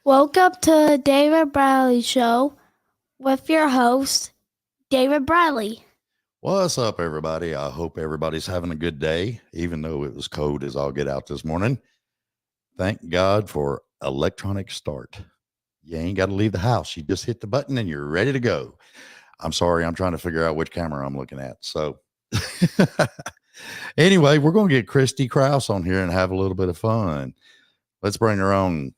Welcome to the David Bradley Show with your host, David Bradley. What's up, everybody? I hope everybody's having a good day, even though it was cold as all get out this morning. Thank God for electronic start. You ain't got to leave the house. You just hit the button and you're ready to go. I'm sorry, I'm trying to figure out which camera I'm looking at. So, anyway, we're going to get Kristie Kraus on here and have a little bit of fun. Let's bring her on.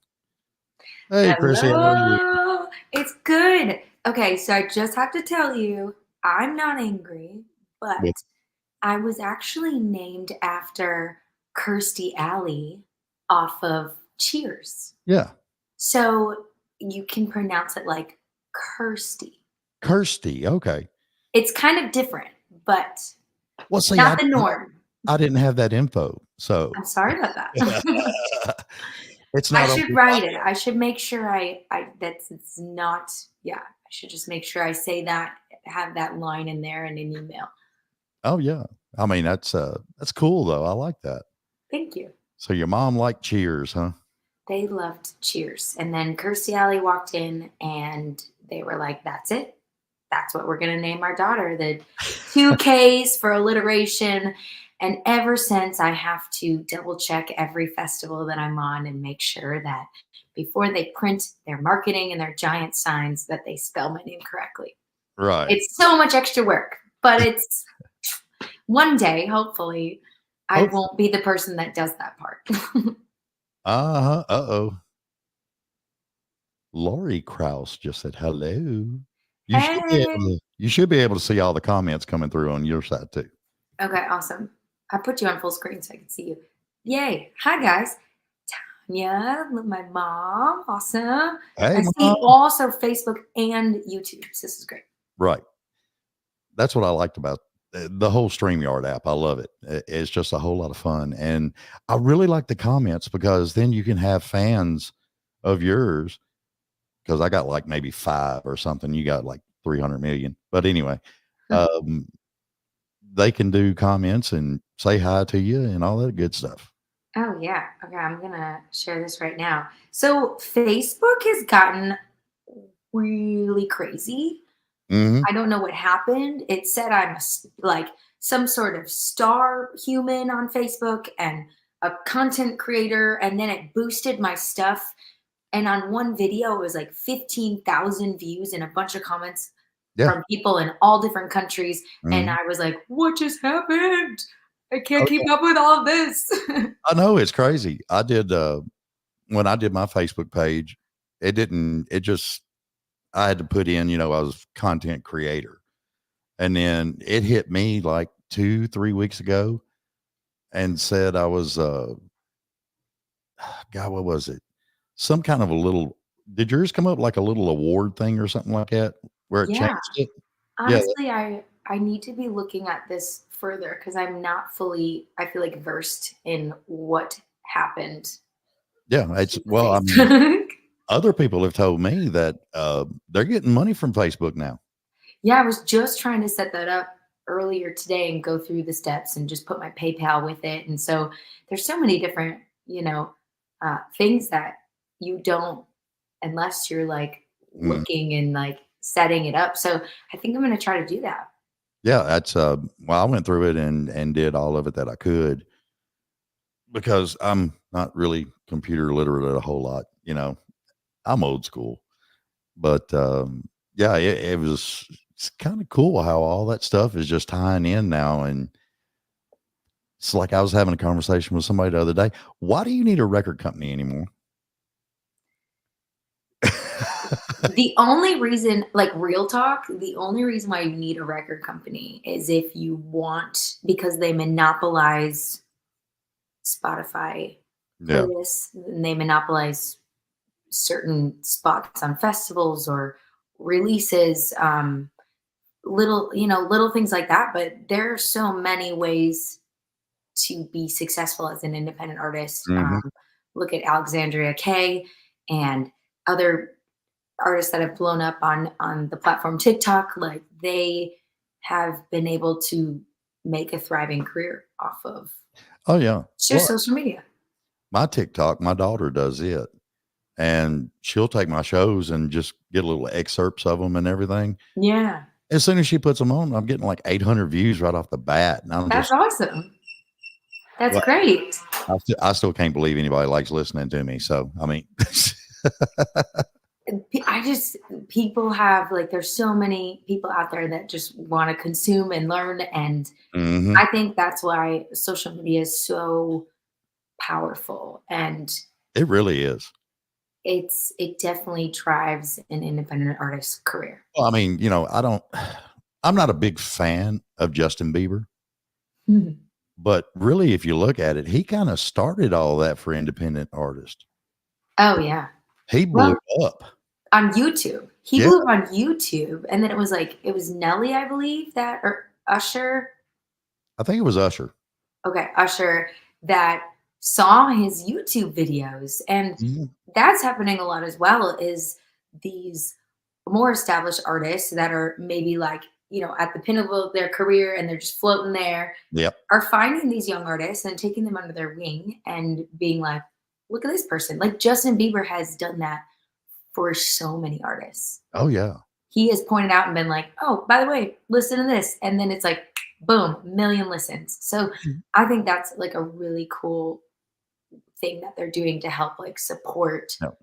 Hey, Chrissy, how are you? Hello. It's good. Okay, so I just have to tell you, I'm not angry, but Well, I was actually named after Kirstie Alley off of Cheers. yeah, So you can pronounce it like Kirsty. Kirsty. Okay. It's kind of different, but Well, see, not the norm. I didn't have that info. So, I'm sorry about that. it's I not on should your write it. bio. I should make sure I that's it's not yeah. I should just make sure I say that, have that line in there in an email. Oh yeah. I mean, that's cool though. I like that. Thank you. So your mom liked Cheers, huh? They loved Cheers. And then Kirstie Alley walked in and they were like, that's it. That's what we're gonna name our daughter. The two K's for alliteration. And ever since I have to double check every festival that I'm on and make sure that before they print their marketing and their giant signs that they spell my name correctly. Right. It's so much extra work, but it's one day, hopefully, I Oh, won't be the person that does that part. uh-huh. Uh-oh. Lori Kraus just said hello. Hey. You should be able to see all the comments coming through on your side too. Okay, awesome. I put you on full screen so I can see you. Yay. Hi, guys. Tanya, my mom. Awesome. Hey, I see mom. also Facebook and YouTube. So this is great. Right. That's what I liked about the whole StreamYard app. I love it. It's just a whole lot of fun. And I really like the comments because then you can have fans of yours because I got like maybe 5 or something. You got like 300 million. But anyway, um, they can do comments and say hi to you and all that good stuff. Oh, yeah. Okay, I'm going to share this right now. So Facebook has gotten really crazy. Hmm. I don't know what happened. It said I'm like some sort of star human on Facebook and a content creator, and then it boosted my stuff. And on one video, it was like 15,000 views and a bunch of comments Yeah. from people in all different countries. And Hmm. I was like, what just happened? I Oh, can't keep yeah. up with all of this. I know it's crazy. I did, when I did my Facebook page, it just, I had to put in, I was content creator. And then it hit me like 2, 3 weeks ago and said I was, God, what was it? Some kind of a little, did yours come up like a little award thing or something like that where it Yeah. changed it? Yeah. Honestly, I need to be looking at this further because I'm not fully, I feel like, versed in what happened Yeah. It's, to well, I mean, Facebook. other people have told me that they're getting money from Facebook now. Yeah, I was just trying to set that up earlier today and go through the steps and just put my PayPal with it. And so there's so many different, things that you don't, unless you're like Mm. looking and like setting it up. So I think I'm going to try to do that. Yeah. That's, well, I went through it and did all of it that I could because I'm not really computer literate a whole lot. I'm old school, but yeah, it was, it's kind of cool how all that stuff is just tying in now. And it's like I was having a conversation with somebody the other day. Why do you need a record company anymore? The only reason, like real talk, the only reason why you need a record company is if you want, because they monopolize Spotify Yeah. playlists and they monopolize certain spots on festivals or releases, little things like that. But there are so many ways to be successful as an independent artist. Hmm. Look at Alexandria K and other artists that have blown up on the platform TikTok. Like they have been able to make a thriving career off of Oh yeah. just Well, social media. my TikTok, my daughter does it. and she'll take my shows and just get little excerpts of them and everything. Yeah. As soon as she puts them on, I'm getting like 800 views right off the bat. And I'm That's just, awesome. That's well, great. I still can't believe anybody likes listening to me. So, I mean, People have like, there's so many people out there that just want to consume and learn. And mhm, I think that's why social media is so powerful. And it really is. it definitely drives an independent artist's career. Well, I mean, I'm not a big fan of Justin Bieber, Mhm. but really, if you look at it, he kind of started all that for independent artists. Oh yeah. He blew Well, up. on YouTube. He Yeah, blew up on YouTube. And then it was Nelly, I believe, that or Usher. I think it was Usher. Okay, Usher that saw his YouTube videos. And Mhm. that's happening a lot as well, is these more established artists that are maybe like, at the pinnacle of their career and they're just floating there, Yep. are finding these young artists and taking them under their wing and being like, look at this person. Like Justin Bieber has done that for so many artists. Oh yeah. He has pointed out and been like, oh, by the way, listen to this. And then it's like, boom, million listens. So I think that's like a really cool thing that they're doing to help like support Yep.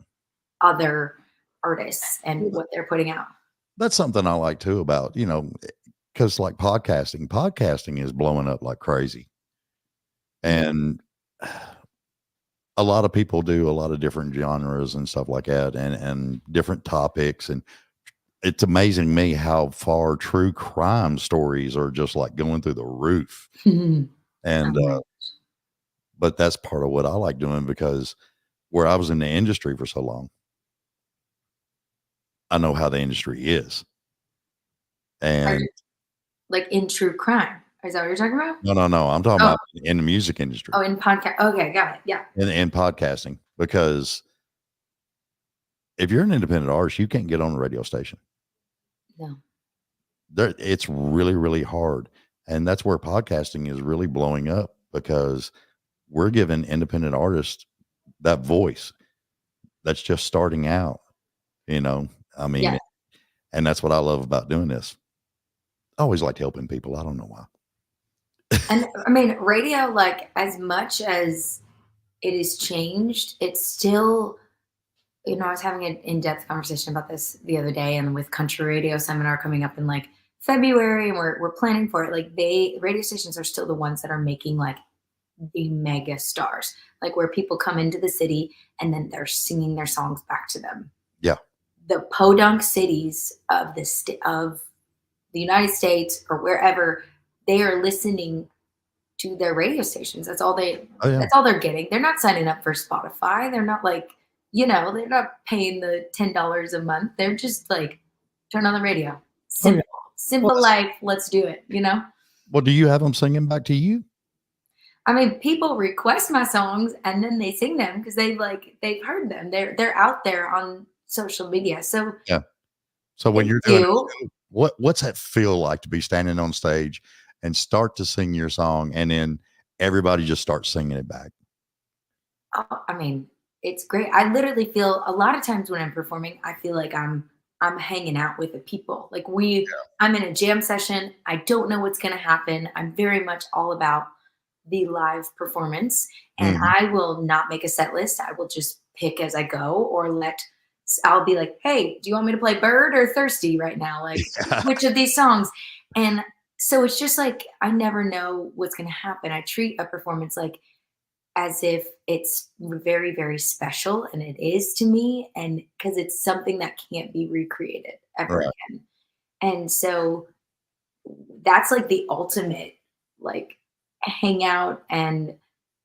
other artists and Well, what they're putting out. that's something I like too about, because like podcasting is blowing up like crazy. And a lot of people do a lot of different genres and stuff like that and different topics. And it's amazing to me how far true crime stories are just like going through the roof. And, Mhm. but that's part of what I like doing because where I was in the industry for so long, I know how the industry is. Are And you like in true crime? Is that what you're talking about? no, I'm talking Oh, about in the music industry in podcast. Okay, got it. Yeah. and podcasting, because if you're an independent artist, you can't get on a radio station. No. It's really, really hard. And that's where podcasting is really blowing up because we're giving independent artists that voice that's just starting out, I mean, Yeah. and that's what I love about doing this. I always liked helping people. I don't know why. And I mean, radio, like as much as it has changed, it's still, I was having an in-depth conversation about this the other day, and with country radio seminar coming up in like February, and we're planning for it. Like radio stations are still the ones that are making like the mega stars, like where people come into the city and then they're singing their songs back to them. Yeah. The podunk cities of of the United States or wherever, they are listening to their radio stations. Oh, yeah. That's all they're getting. They're not signing up for Spotify. They're not like, they're not paying the $10 a month. They're just like, turn on the radio. Oh, yeah. Simple. Well, Simple life. Let's do it. well, do you have them singing back to you? I mean, people request my songs and then they sing them because they've heard them. They're out there on social media. So Yeah. So when they you're doing do. it, what's that feel like to be standing on stage and start to sing your song and then everybody just starts singing it back? I mean, it's great. I literally feel a lot of times when I'm performing, I feel like I'm hanging out with the people. Like I'm in a jam session. I don't know what's going to happen. I'm very much all about the live performance, and Mhm. I will not make a set list. I will just pick as I go, or I'll be like, "Hey, do you want me to play Bird or Thirsty right now? Like, which of these songs?" And so it's just like I never know what's going to happen. I treat a performance like as if it's very, very special, and it is to me, and because it's something that can't be recreated ever Right. again. And so that's like the ultimate like hangout and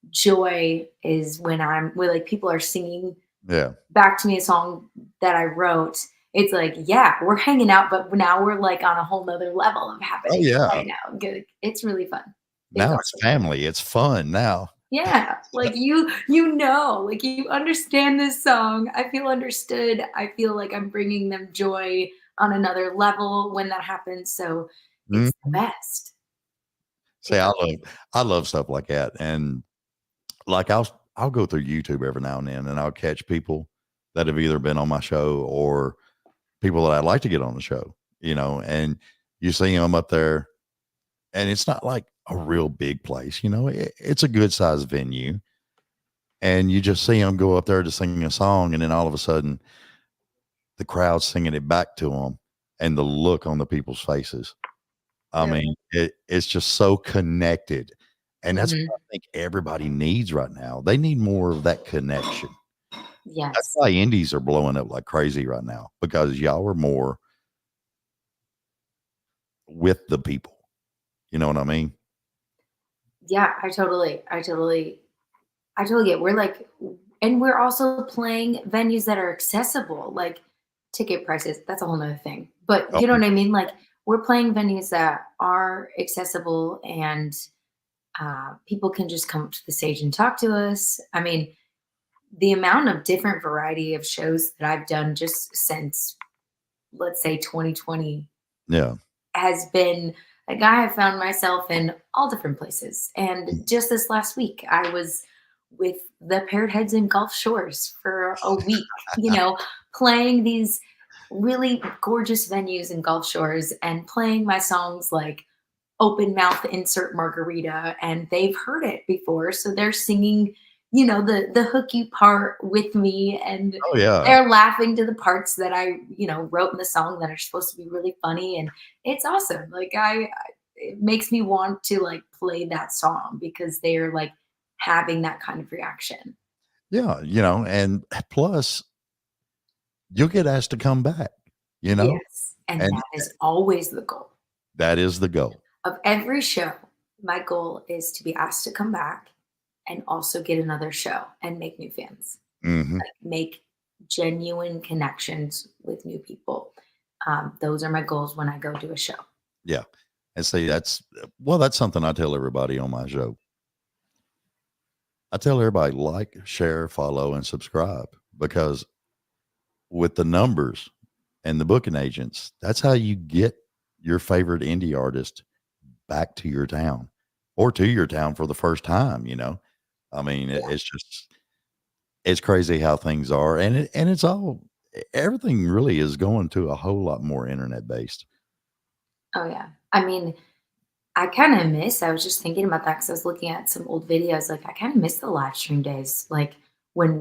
joy is when like people are singing Yeah. back to me a song that I wrote. It's like, yeah, we're hanging out, but now we're like on a whole nother level of Oh, happening yeah. right now. Good. It's really fun. It's Now it's awesome. family. It's fun now. Yeah, like like you understand this song. I feel understood. I feel like I'm bringing them joy on another level when that happens. So it's the Mhm. best. See, It's I love stuff like that. And like I'll go through YouTube every now and then and I'll catch people that have either been on my show or people that I'd like to get on the show, and you see them up there, and it's not like a real big place, it's a good sized venue, and you just see them go up there to sing a song, and then all of a sudden the crowd's singing it back to them, and the look on the people's faces. I mean, it's just so connected. And that's what I think everybody needs right now. They need more of that connection. Yes. That's why indies are blowing up like crazy right now, because y'all are more with the people. You know what I mean? Yeah, I totally get. We're like, and we're also playing venues that are accessible, like ticket prices. That's a whole nother thing. But Oh, you know what I mean? Like, we're playing venues that are accessible, and people can just come up to the stage and talk to us. I mean, the amount of different variety of shows that I've done just since, let's say, 2020 yeah. has been like, I have found myself in all different places. And just this last week, I was with the Parrot Heads in Gulf Shores for a week, playing these really gorgeous venues in Gulf Shores and playing my songs like Open Mouth Insert Margarita. And they've heard it before. So they're singing, the hooky part with me. And Oh, yeah. they're laughing to the parts that I, wrote in the song that are supposed to be really funny. And it's awesome. Like it makes me want to like play that song because they're like having that kind of reaction. Yeah. And plus you'll get asked to come back, Yes. And and that is always the goal that is the goal. of every show. My goal is to be asked to come back and also get another show and make new fans, Mm-hmm. like make genuine connections with new people. Those are my goals when I go to a show. Yeah. And see, that's something I tell everybody on my show. I tell everybody like, share, follow, and subscribe, because with the numbers and the booking agents, that's how you get your favorite indie artist back to your town or to your town for the first time. I mean, it's crazy how things are. And it's everything really is going to a whole lot more internet based. Oh yeah. I mean, I was just thinking about that because I was looking at some old videos. Like, I kind of miss the live stream days. Like, when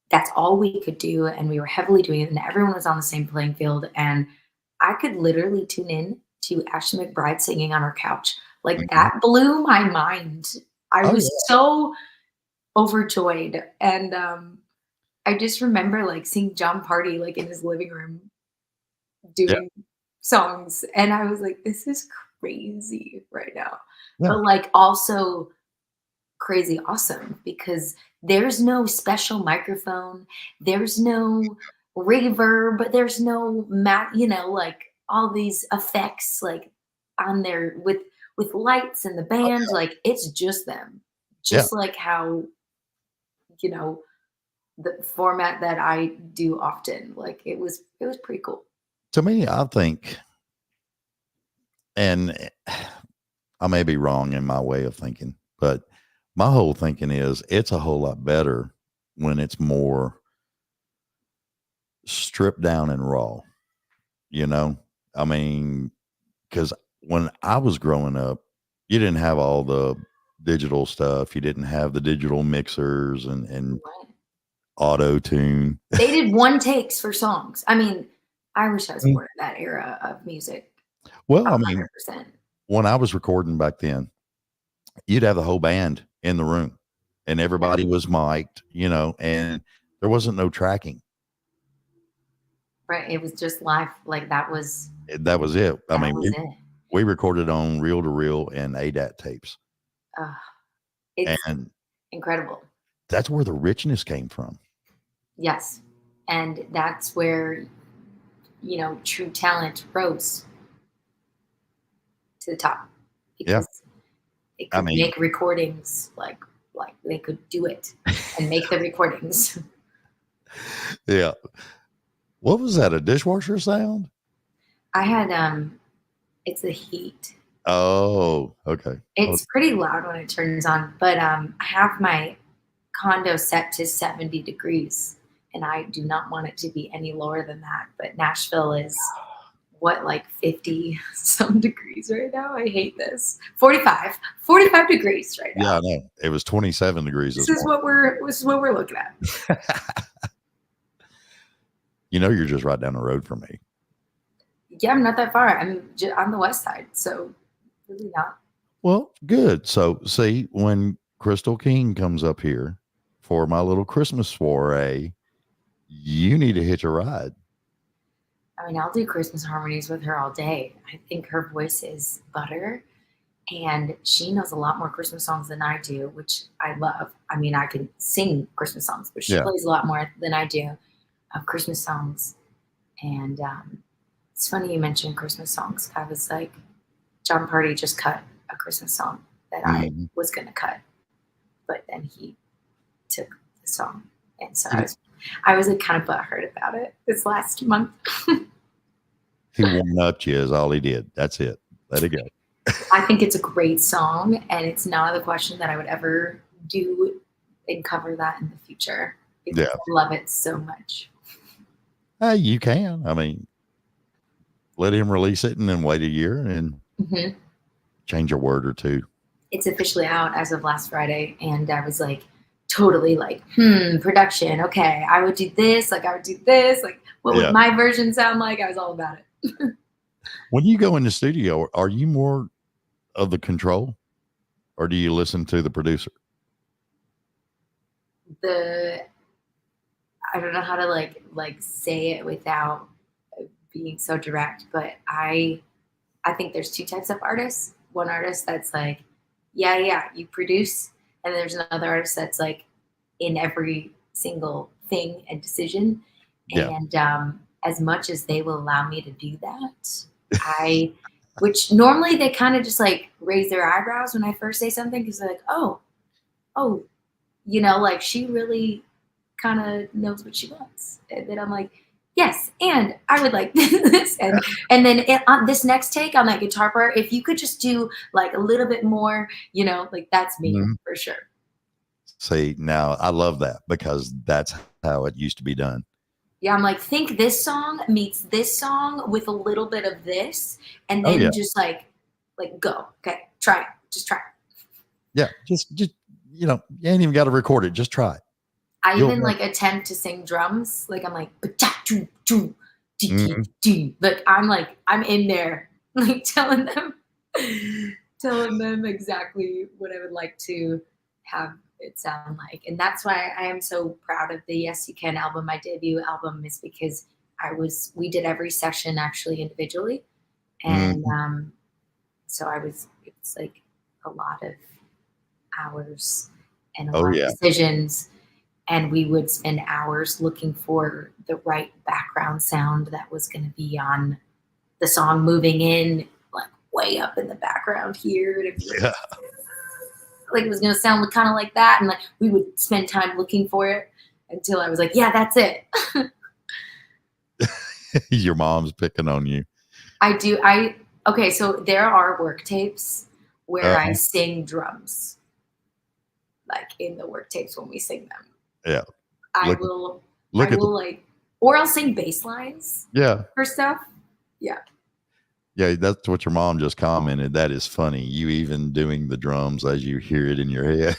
that's all we could do, and we were heavily doing it, and everyone was on the same playing field. And I could literally tune in to Ashley McBride singing on her couch. Like, Mhm. that blew my mind. I Oh, was yeah. so overjoyed. And I just remember like seeing John Party like in his living room Yeah. doing songs, and I was like, this is crazy right now. Yeah. But like also crazy awesome because there's no special microphone, there's no reverb, there's no like all these effects like on there with lights and the band. Like, it's just them. Yeah. Just like how, you know, the format that I do often. Like, it was pretty cool. To me, I think, and I may be wrong in my way of thinking, but my whole thinking is it's a whole lot better when it's more stripped down and raw, I mean, because when I was growing up, you didn't have all the digital stuff. You didn't have the digital mixers and Right. auto tune. They did one takes for songs. I mean, I wish I was Mm. born in that era of music. Well, I mean, 100%. when I was recording back then, you'd have the whole band in the room and everybody was mic'd, and there wasn't no tracking. Right. It was just live. Like, that was That was it. I that mean, was it. we recorded on reel to reel and ADAT tapes, It's and incredible. that's where the richness came from. Yes. And that's where, true talent rose to the top Yeah. because it I could mean, make recordings like they could do it and make the recordings. yeah. What was that? A dishwasher sound? I had it's the heat. Oh, okay. It's pretty loud when it turns on, but I have my condo set to 70 degrees and I do not want it to be any lower than that. But Nashville is what, like 50 some degrees right now? I hate this. 45 degrees right now. Yeah, I know. It was 27 degrees This this is morning. what we're looking at. You know, you're just right down the road from me. Yeah, I'm not that far. I'm on the west side, so really not. Well, good. So, see, when Crystal King comes up here for my little Christmas soiree, you need to hitch a ride. I mean, I'll do Christmas harmonies with her all day. I think her voice is butter, and she knows a lot more Christmas songs than I do, which I love. I mean, I can sing Christmas songs, but she Yeah. plays a lot more than I do of Christmas songs. And it's funny you mentioned Christmas songs. I was like, John Party just cut a Christmas song that I was going to cut, but then he took the song. And so I was like kind of butthurt about it this last month. He one-upped you is all he did. That's it. Let it go. I think it's a great song, and it's not the question that I would ever do and cover that in the future because Yeah. I love it so much. You can. I mean, let him release it and then wait a year and change a word or two. It's officially out as of last Friday, and I was like totally like, production. Okay, I would do this. Like, I would do this. Like, what would my version sound like? I was all about it. When you go in the studio, are you more of the control, or do you listen to the producer? I don't know how to like say it without being so direct, but I think there's two types of artists. One artist that's like, yeah, you produce, and there's another artist that's like in every single thing and decision. Yeah. And as much as they will allow me to do that, which normally they kind of just like raise their eyebrows when I first say something because they're like, oh, you know, like she really kind of knows what she wants. And then I'm like, yes, and I would like this. And then on this next take on that guitar part, if you could just do like a little bit more, you know, like that's me for sure. See, now I love that because that's how it used to be done. Yeah, I'm like, think this song meets this song with a little bit of this, and then just like go. Okay, try it. Just try it. Yeah, just you know, you ain't even got to record it. Just try it. I even like attempt to sing drums. Like I'm like, like I'm in there, like telling them exactly what I would like to have it sound like. And that's why I am so proud of the Yes You Can album. My debut album is because we did every session actually individually. And so it's like a lot of hours and a lot of decisions. And we would spend hours looking for the right background sound that was going to be on the song moving in, like way up in the background here. And like it was going to sound kind of like that. And like we would spend time looking for it until I was like, yeah, that's it. Your mom's picking on you. I do. Okay, so there are work tapes where I sing drums, like in the work tapes when we sing them. Yeah. I will like, or I'll sing bass lines. Yeah. For stuff. Yeah. Yeah, that's what your mom just commented. That is funny. You even doing the drums as you hear it in your head.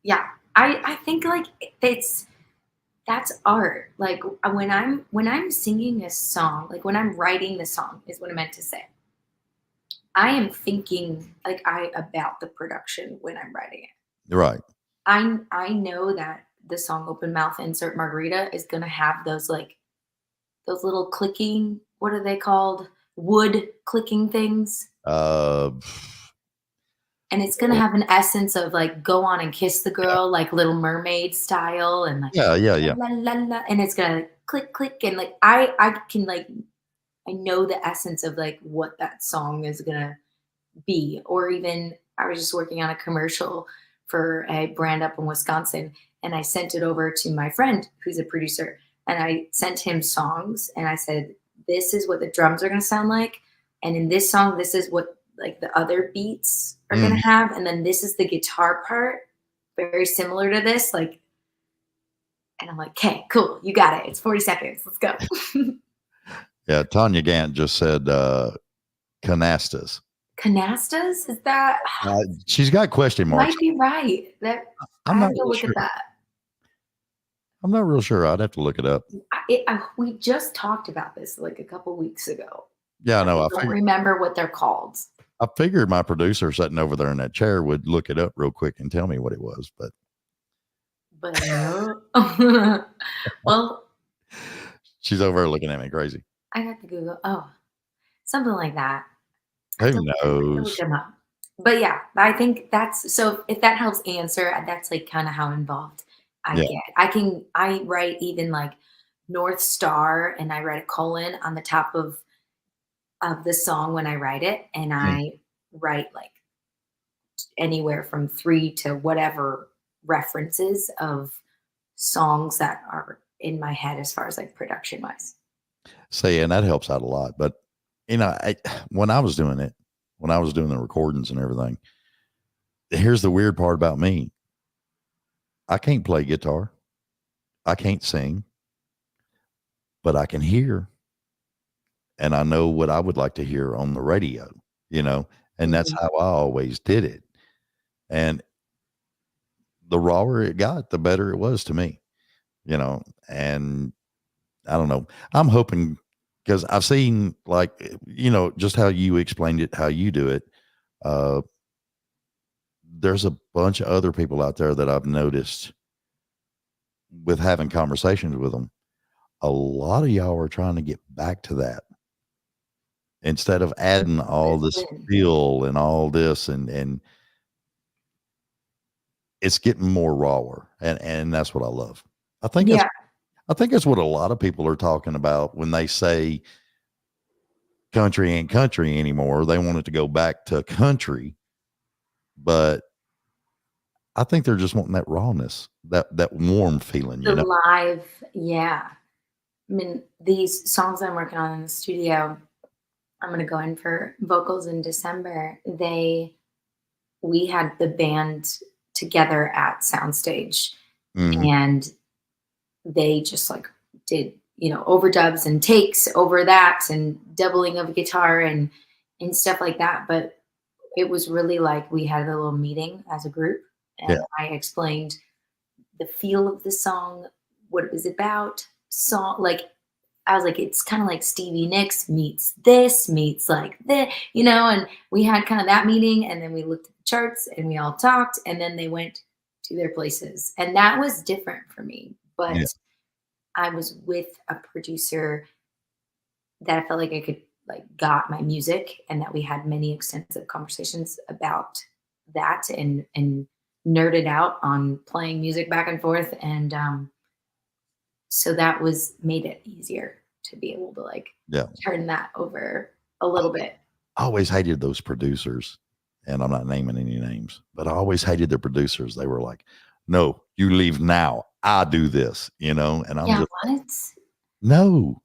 Yeah. I think like that's art. Like when I'm singing a song, like when I'm writing the song is what I meant to say. I am thinking about the production when I'm writing it. Right. I know that the song Open Mouth Insert Margarita is going to have those little clicking, what are they called? Wood clicking things. And it's going to have an essence of like go on and kiss the girl, like Little Mermaid style. And like, yeah. La, la, la, and it's going to click, click. And like, I can like, I know the essence of like what that song is going to be. Or even I was just working on a commercial for a brand up in Wisconsin. And I sent it over to my friend who's a producer. And I sent him songs and I said, this is what the drums are going to sound like. And in this song, this is what like the other beats are going to have. And then this is the guitar part, very similar to this. Like, And I'm like, okay, cool. You got it. It's 40 seconds. Let's go. Yeah. Tanya Gant just said canastas. Canastas? Is that She's got question marks. might be right. That I'm I not have to real look sure. at that. I'm not real sure. I'd have to look it up. We just talked about this like a couple weeks ago. Yeah, I know. I don't remember what they're called. I figured my producer sitting over there in that chair would look it up real quick and tell me what it was, but no. Well, she's over there looking at me crazy. I got to Google. Oh, something like that. Who I have to knows? look them up. But yeah, I think that's so. If that helps answer, that's like kind of how involved I Yeah. get. I write even like North Star, and I write a colon on the top of the song when I write it, and I write like anywhere from 3 to whatever references of songs that are in my head as far as like production wise. See, and that helps out a lot. But when I was doing it, when I was doing the recordings and everything, here's the weird part about me. I can't play guitar. I can't sing, but I can hear. And I know what I would like to hear on the radio, and that's how I always did it. And the rawer it got, the better it was to me, and I don't know. I'm hoping, because I've seen just how you explained it, how you do it. There's a bunch of other people out there that I've noticed with having conversations with them. A lot of y'all are trying to get back to that instead of adding all this feel and all this, and it's getting more rawer, and that's what I love. I think that's what a lot of people are talking about when they say country ain't country anymore. They want it to go back to country, but I think they're just wanting that rawness, that warm feeling, The live, yeah. I mean, these songs I'm working on in the studio, I'm going to go in for vocals in December. We had the band together at Soundstage, and they just like did, overdubs and takes over that and doubling of guitar and stuff like that. But it was really like we had a little meeting as a group, and I explained the feel of the song, what it was about. I was like, it's kind of like Stevie Nicks meets this, meets like this, and we had kind of that meeting, and then we looked at the charts and we all talked, and then they went to their places. And that was different for me. But I was with a producer that I felt like I could got my music, and that we had many extensive conversations about that and nerded out on playing music back and forth. And so that made it easier to be able to turn that over a little bit. I always hated those producers, and I'm not naming any names, but I always hated the producers. They were like, no, you leave now. I do this, and I'm just what? No.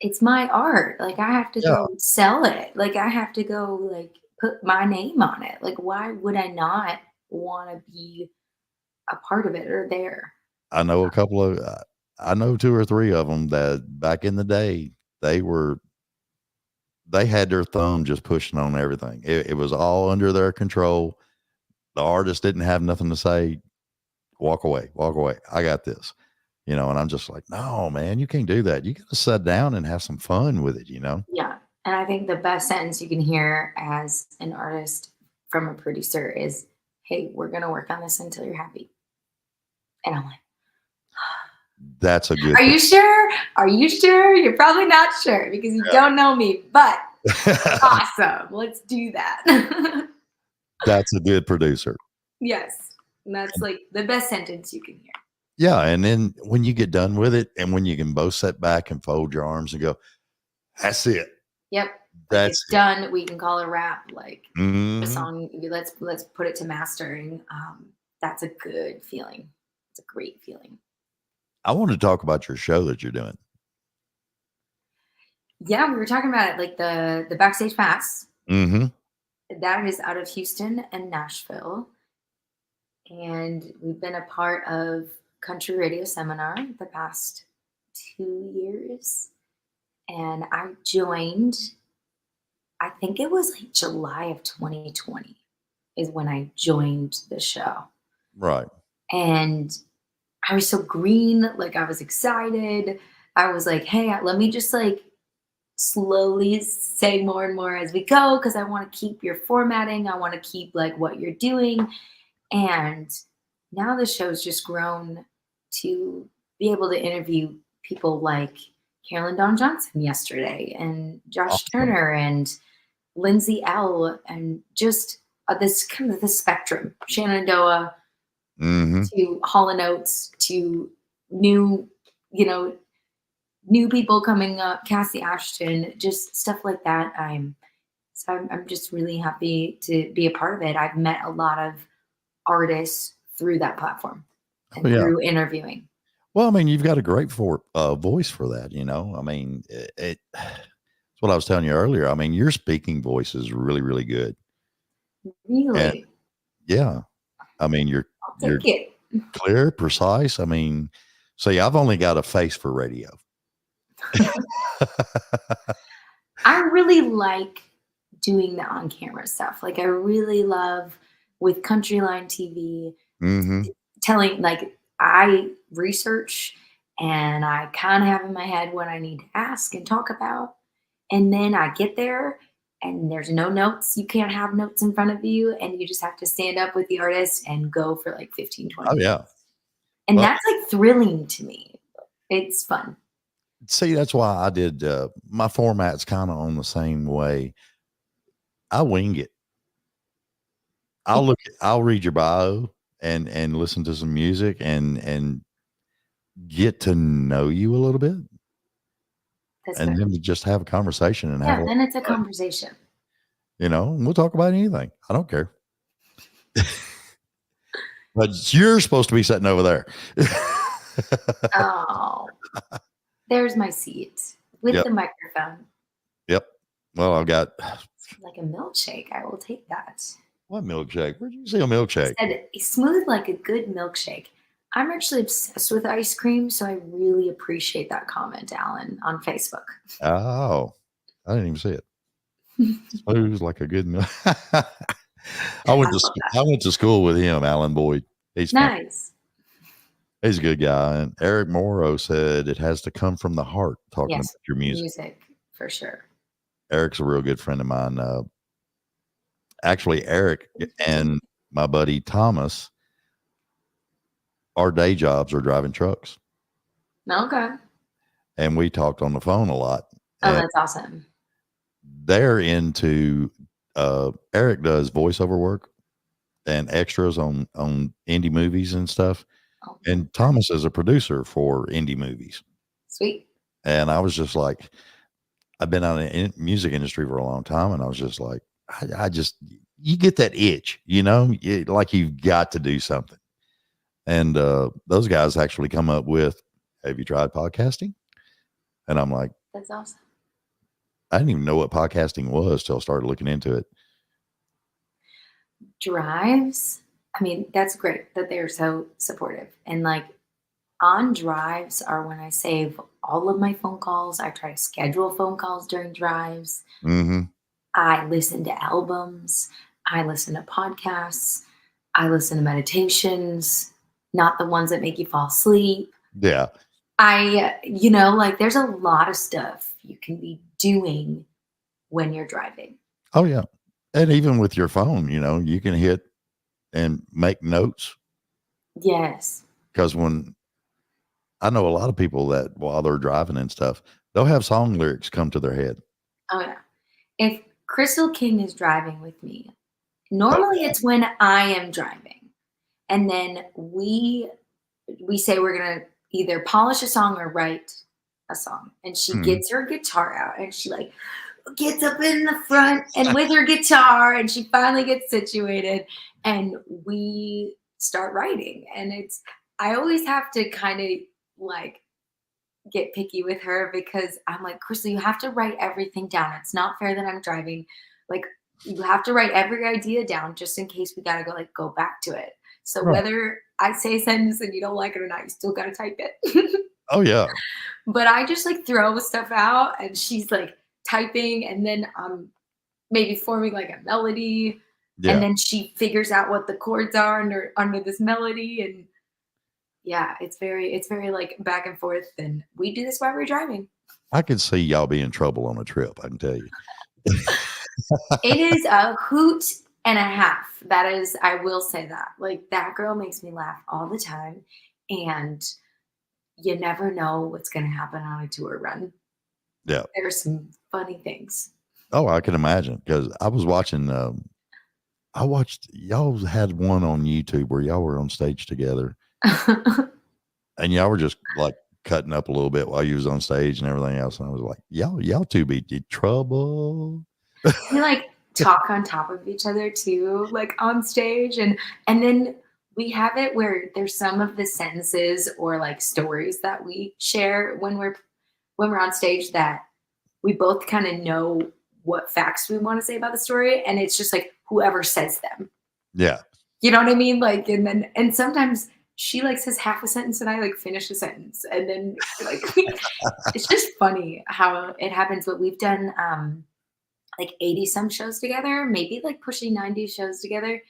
It's my art. Like, I have to go sell it. Like, I have to go put my name on it. Like, why would I not want to be a part of it or there? I know I know 2 or 3 of them that back in the day, they had their thumb just pushing on everything. It was all under their control. The artist didn't have nothing to say. Walk away. I got this, and I'm just like, no, man, you can't do that. You got to sit down and have some fun with it, Yeah. And I think the best sentence you can hear as an artist from a producer is, hey, we're going to work on this until you're happy. And I'm like, that's a good. Are you sure? Are you sure? You're probably not sure because you don't know me, but awesome. Let's do that. That's a good producer. Yes. And that's the best sentence you can hear. Yeah. And then when you get done with it, and when you can both sit back and fold your arms and go, that's it. Yep. That's done. We can call it a wrap. the song, let's put it to mastering. That's a good feeling. It's a great feeling. I want to talk about your show that you're doing. Yeah, we were talking about it, the Backstage Pass. Mm-hmm. That is out of Houston and Nashville. And we've been a part of country radio seminar the past 2 years. And I joined, I think it was like July of 2020 is when I joined the show. Right. And I was so green, like I was excited. I was like, hey, let me just like slowly say more and more as we go because I want to keep your formatting. I want to keep like what you're doing. And now the show's just grown to be able to interview people like Carolyn Dawn Johnson yesterday and Josh Awesome. Turner and Lindsay L. and just this kind of the spectrum, Shenandoah Mm-hmm. to Hall and Oates to new, new people coming up, Cassie Ashton, just stuff like that. I'm just really happy to be a part of it. I've met a lot of artists through that platform and Oh, yeah. through interviewing. Well, I mean, you've got a great voice for that, I mean, it's what I was telling you earlier. I mean, your speaking voice is really, really good. Really? And yeah, I mean, you're I'll take it. clear, precise. I mean, see, I've only got a face for radio. I really like doing the on-camera stuff. Like I really love with Countryline TV Mm-hmm. telling, like I research and I kind of have in my head what I need to ask and talk about. And then I get there and there's no notes. You can't have notes in front of you. And you just have to stand up with the artist and go for like 15, 20 Oh, minutes. yeah. And Well, that's like thrilling to me. It's fun. see, that's why I did my format's kind of on the same way. I wing it. I'll read your bio and listen to some music and get to know you a little bit. That's And good. then to just have a conversation and have Yeah, a then it's a fun. conversation. And we'll talk about anything. I don't care. But you're supposed to be sitting over there. Oh, there's my seat with Yep. the microphone. Yep. Well, I've got Like a milkshake. I will take that. what milkshake? Where'd you see a milkshake? Said smooth like a good milkshake. I'm actually obsessed with ice cream, so I really appreciate that comment, Alan, on Facebook. Oh, I didn't even see it. Smooth like a good milk. I went to school with him, Alan Boyd. He's fun. Nice. He's a good guy. And Eric Morrow said it has to come from the heart talking Yes, about your music. music for sure. Eric's a real good friend of mine. Actually, Eric and my buddy Thomas, our day jobs are driving trucks. Okay. And we talked on the phone a lot. Oh, And that's awesome. they're into Eric does voiceover work and extras on indie movies and stuff. Oh, And Thomas is a producer for indie movies. sweet. And I was just like, I've been out in the music industry for a long time. And I was just like, I just, you get that itch, like you've got to do something. And those guys actually come up with, have you tried podcasting? And I'm like, That's awesome. I didn't even know what podcasting was till I started looking into it. Drives. I mean, that's great that they're so supportive. And like on drives are when I save all of my phone calls. I try to schedule phone calls during drives. Mm-hmm. I listen to albums. I listen to podcasts. I listen to meditations, not the ones that make you fall asleep. Yeah. Like there's a lot of stuff you can be doing when you're driving. Oh, yeah. And even with your phone, you can hit and make notes. Yes. Because when I know a lot of people that while they're driving and stuff, they'll have song lyrics come to their head. Oh, yeah. If Crystal King is driving with me, normally it's when I am driving. And then we say we're going to either polish a song or write a song. And she gets her guitar out and she like gets up in the front and with her guitar and she finally gets situated and we start writing. And I always have to kind of like get picky with her because I'm like, Crystal, you have to write everything down. It's not fair that I'm driving. Like you have to write every idea down just in case we got to go back to it. So Right. whether I say a sentence and you don't like it or not, you still gotta type it. Oh yeah. But I just like throw stuff out and she's like typing and then maybe forming like a melody and Yeah. then she figures out what the chords are under this melody and yeah, it's very like back and forth and we do this while we're driving. I could see y'all be in trouble on a trip, I can tell you. It is a hoot and a half. That is, I will say that. Like that girl makes me laugh all the time and you never know what's going to happen on a tour run. Yeah. There's some funny things. Oh, I can imagine because I was watching. I watched y'all had one on YouTube where y'all were on stage together, and y'all were just like cutting up a little bit while you was on stage and everything else. And I was like, y'all two be in trouble. We like talk on top of each other too, like on stage, and then we have it where there's some of the sentences or like stories that we share when we're on stage that we both kind of know what facts we want to say about the story, and it's just like whoever says them. Yeah. You know what I mean? Like, and sometimes she like says half a sentence and I like finish a sentence, and then like it's just funny how it happens. But we've done like 80 some shows together, maybe like pushing 90 shows together,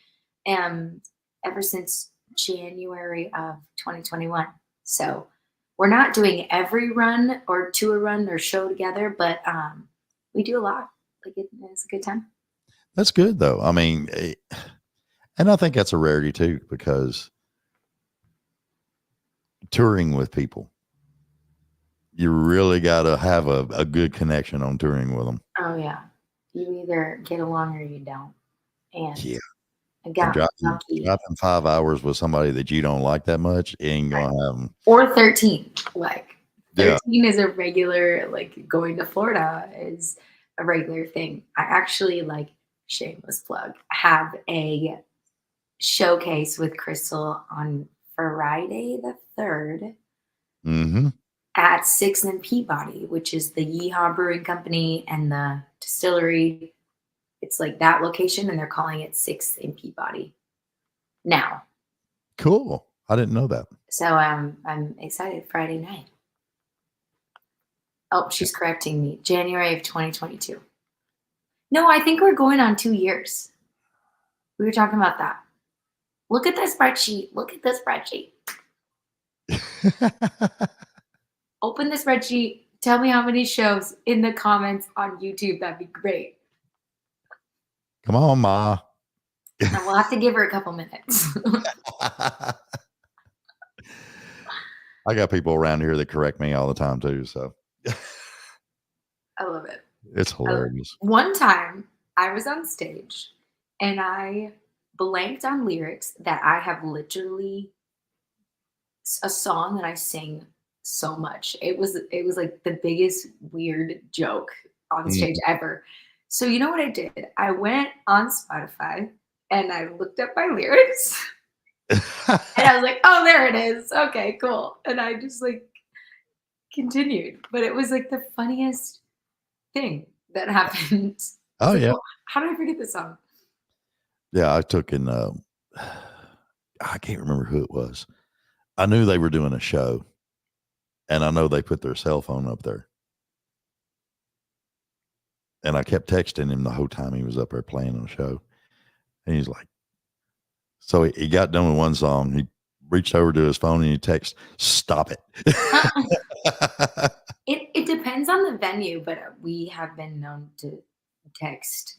ever since January of 2021. So we're not doing every run or tour run or show together, but we do a lot. Like it's a good time. That's good though. I mean, and I think that's a rarity too, because touring with people, you really got to have a good connection on touring with them. Oh yeah, you either get along or you don't. And Yeah. I got lucky. Driving 5 hours with somebody that you don't like that much ain't gonna have them. Or 13. Like 13 Yeah. is a regular, like going to Florida is a regular thing. I actually, like, shameless plug, have a showcase with Crystal on Friday the 3rd Mm-hmm. at 6 and Peabody, which is the Yeehaw Brewing Company and the distillery. It's like that location, and they're calling it 6 in Peabody now. Cool. I didn't know that. So I'm excited. Friday night. Oh, she's correcting me. January of 2022. No, I think we're going on 2 years. We were talking about that. Look at the spreadsheet. Look at the spreadsheet. Open the spreadsheet. Tell me how many shows in the comments on YouTube. That'd be great. Come on, Ma. And we'll have to give her a couple minutes. I got people around here that correct me all the time too. So I love it. it's hilarious. One time I was on stage and I blanked on lyrics that I have literally a song that I sing so much. It was like the biggest weird joke on stage ever. So you know what I did? I went on Spotify and I looked up my lyrics and I was like, oh, there it is. Okay, cool. And I just like continued. But it was like the funniest thing that happened. Oh, like, yeah. well, how did I forget the song? Yeah, I took in I can't remember who it was. I knew they were doing a show, and I know they put their cell phone up there. And I kept texting him the whole time he was up there playing on the show. And he's like, so he got done with one song. He reached over to his phone and he texted, stop it. It depends on the venue, but we have been known to text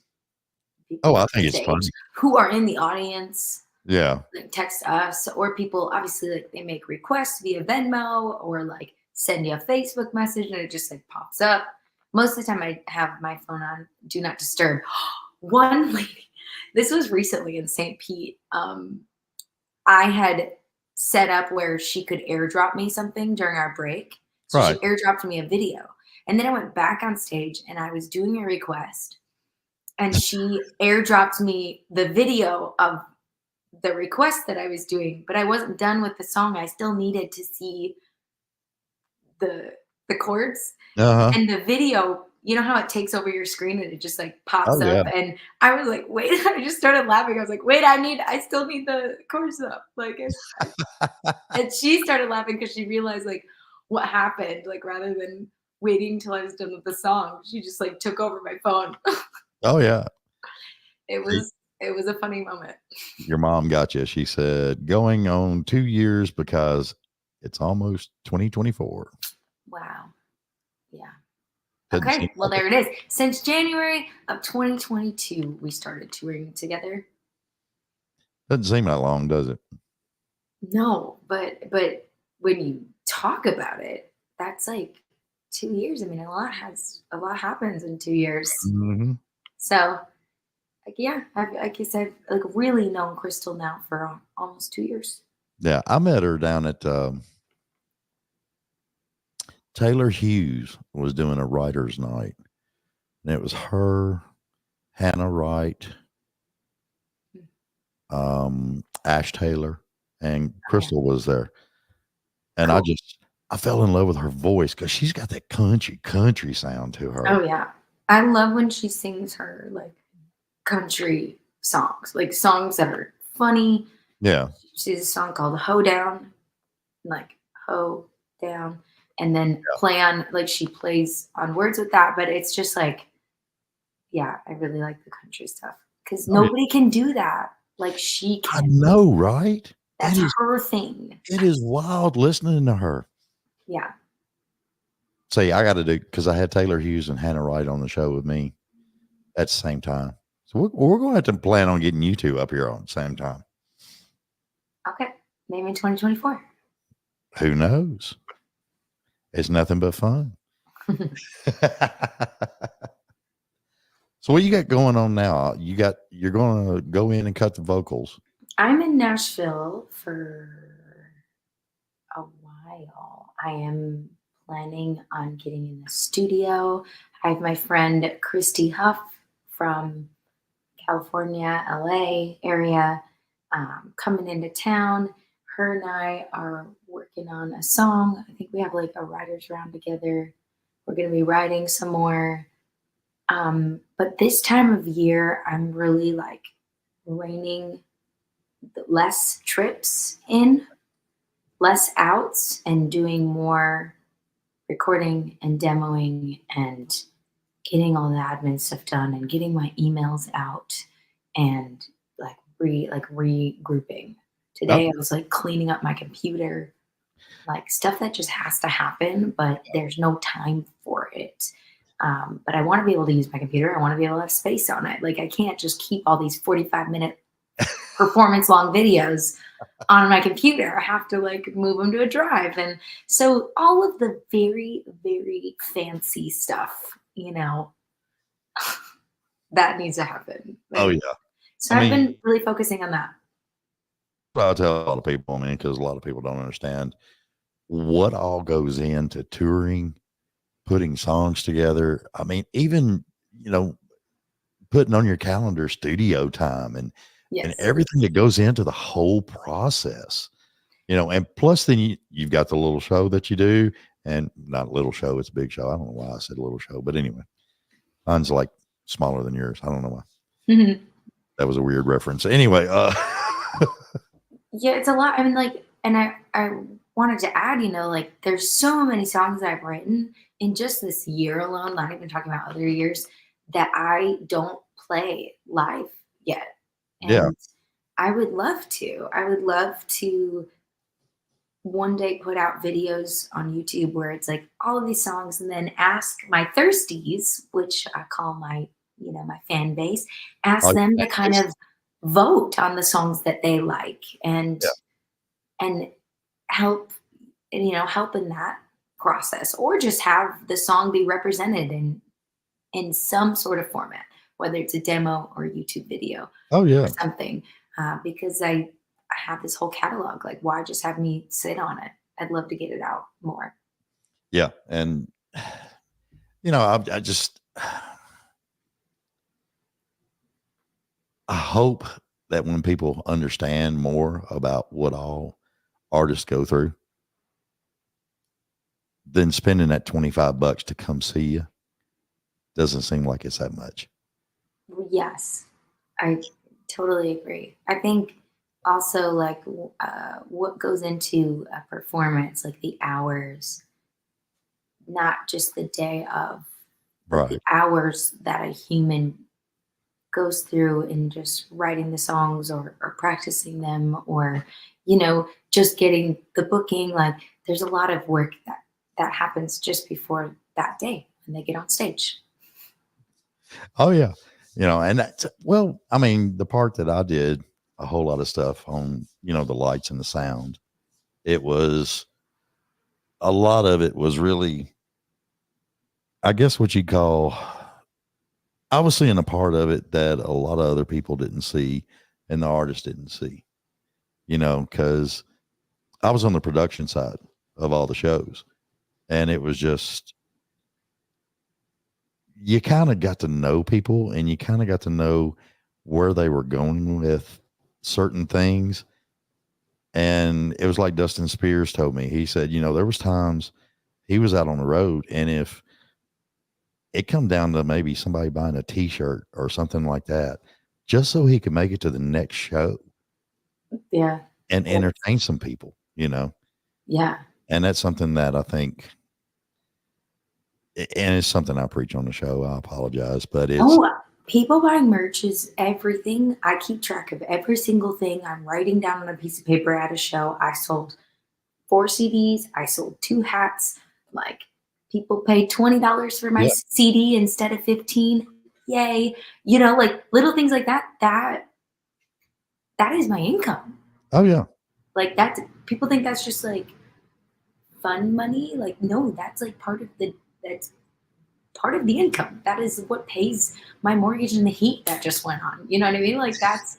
people Oh, I think it's stage funny. who are in the audience. Yeah. Like text us, or people obviously like they make requests via Venmo or like send you a Facebook message and it just like pops up. Most of the time I have my phone on do not disturb. One lady, this was recently in St. Pete. I had set up where she could airdrop me something during our break. So Right. she airdropped me a video. And then I went back on stage and I was doing a request. And she airdropped me the video of the request that I was doing, but I wasn't done with the song. I still needed to see the chords. Uh-huh. And the video you know how it takes over your screen and it just like pops Oh up, yeah. and I was like, wait, I just started laughing. I was like, wait, I still need the chorus up. Like, and she started laughing because she realized like what happened. Like rather than waiting till I was done with the song, she just like took over my phone. Oh yeah. It See, was it was a funny moment. your mom got you. She said, going on 2 years because it's almost 2024. Wow. Yeah. Doesn't seem Okay. Well, like it. there it is. Since January of 2022, we started touring together. Doesn't seem that long, does it? No, but when you talk about it, that's like 2 years. I mean, a lot happens in 2 years. Hmm. So, like, yeah, I guess I've like really known Crystal now for almost 2 years. Yeah, I met her down at Taylor Hughes was doing a writer's night, and it was her, Hannah Wright, Ash Taylor, and Oh yeah, Crystal was there. And cool. I fell in love with her voice because she's got that country sound to her. Oh yeah, I love when she sings her like country songs, like songs that are funny. Yeah. She has a song called "Hoedown," like "Ho Down," and then Yeah. play on like she plays on words with that. But it's just like, yeah, I really like the country stuff because Oh, yeah. nobody can do that like she I can. know, right? That's her thing. It is wild listening to her. Yeah. See, I got to do because I had Taylor Hughes and Hannah Wright on the show with me at the same time. So we're going to have to plan on getting you two up here on the same time. Okay. Maybe in 2024. Who knows? It's nothing but fun. So what you got going on now? You're going to go in and cut the vocals. I'm in Nashville for a while. I am planning on getting in the studio. I have my friend Kristie Huff from California, LA area, coming into town. Her and I are working on a song. I think we have like a writer's round together. We're going to be writing some more. But this time of year, I'm really like reining less trips in, less outs, and doing more recording and demoing and getting all the admin stuff done and getting my emails out and like regrouping. Today I Okay. was like cleaning up my computer, like stuff that just has to happen, but there's no time for it. But I want to be able to use my computer. I want to be able to have space on it. Like I can't just keep all these 45-minute performance long videos on my computer. I have to like move them to a drive. And so all of the very, very fancy stuff, that needs to happen. Oh Like, yeah. so I I've mean, been really focusing on that. I'll tell a lot of people, because a lot of people don't understand what all goes into touring, putting songs together. I mean, even, putting on your calendar studio time and Yes. everything that goes into the whole process, and plus then you've got the little show that you do, and not a little show, it's a big show. I don't know why I said little show, but anyway, mine's like smaller than yours. I don't know why. Mhm. That was a weird reference. Anyway, Yeah, it's a lot. I mean, like, and I wanted to add, like there's so many songs that I've written in just this year alone, not even talking about other years, that I don't play live yet. yeah. And I would love to. I would love to one day put out videos on YouTube where it's like all of these songs and then ask my thirsties, which I call my fan base, ask Like, them to kind of vote on the songs that they like yeah. and help help in that process, or just have the song be represented in some sort of format, whether it's a demo or a YouTube video Oh or yeah. something. Because I have this whole catalog. Like, why just have me sit on it? I'd love to get it out more. Yeah. And, I just, I hope that when people understand more about what all artists go through, then spending that $25 to come see you, doesn't seem like it's that much. Yes, I totally agree. I think also like what goes into a performance, like the hours, not just the day of, but the Right. hours that a human goes through in just writing the songs or practicing them or, just getting the booking. Like there's a lot of work that happens just before that day when they get on stage. Oh yeah. And that's, well, I mean, the part that I did a whole lot of stuff on, the lights and the sound, it was a lot of it was really, I guess what you call, I was seeing a part of it that a lot of other people didn't see and the artist didn't see, because I was on the production side of all the shows, and it was just, you kind of got to know people and you kind of got to know where they were going with certain things. And it was like Dustin Spears told me, he said, there was times he was out on the road, and if it come down to maybe somebody buying a t-shirt or something like that, just so he could make it to the next show Yeah. and entertain some people. Yeah. And that's something that I think, and it's something I preach on the show. I apologize, but it's, Oh, people buying merch is everything. I keep track of every single thing. I'm writing down on a piece of paper at a show. I sold 4 CDs. I sold 2 hats. Like people paid $20 for my yeah. CD instead of 15. Yay. Like little things like that. That is my income. Oh yeah. Like that people think that's just like fun money. Like no, that's like that's part of the income. That is what pays my mortgage and the heat that just went on. You know what I mean? Like that's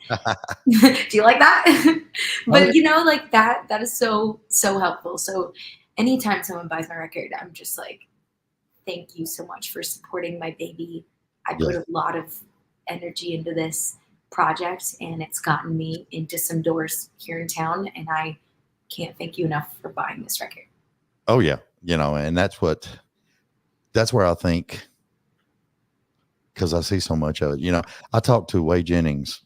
do you like that? Oh, yeah. But like that is so helpful. So anytime someone buys my record, I'm just like, thank you so much for supporting my baby. I Yeah. put a lot of energy into this project and it's gotten me into some doors here in town and I can't thank you enough for buying this record. Oh yeah. And that's where I think, because I see so much of it. I talked to Wade Jennings,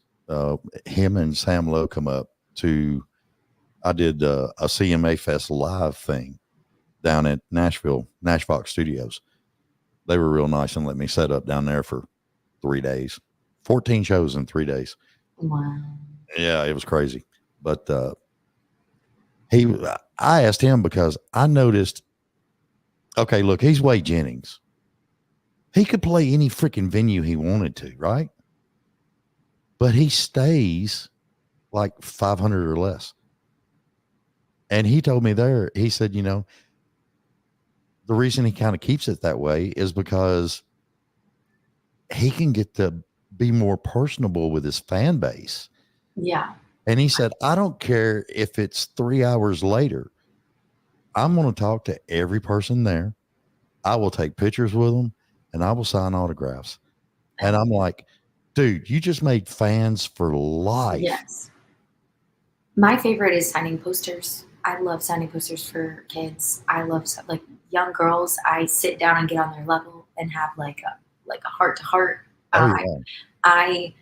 him and Sam Lowe come up to, I did a CMA Fest live thing down at Nashville Studios. They were real nice and let me set up down there for 3 days, 14 shows in 3 days. Wow. Yeah, it was crazy. But I asked him because I noticed, okay, look, he's Wade Jennings. He could play any freaking venue he wanted to, right? But he stays like 500 or less. And he told me there, he said, the reason he kind of keeps it that way is because he can get to be more personable with his fan base. Yeah. And he said, I don't care if it's 3 hours later. I'm going to talk to every person there. I will take pictures with them and I will sign autographs. And I'm like, dude, you just made fans for life. Yes. My favorite is signing posters. I love signing posters for kids. I love like young girls. I sit down and get on their level and have like a heart to heart. Oh, yeah. I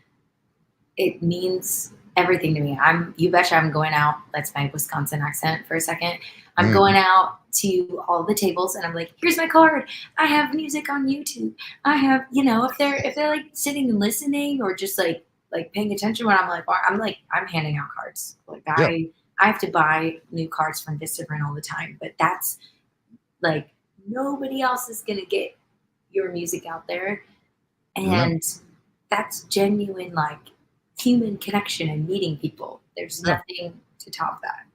it means everything to me. You betcha I'm going out. That's my Wisconsin accent for a second. I'm going out to all the tables and I'm like, here's my card. I have music on YouTube. I have, if they're like sitting and listening or just like paying attention when I'm handing out cards. Like Yeah. I have to buy new cards from Vistaprint all the time, but that's like nobody else is gonna get your music out there. And that's genuine like human connection and meeting people. There's nothing to top that,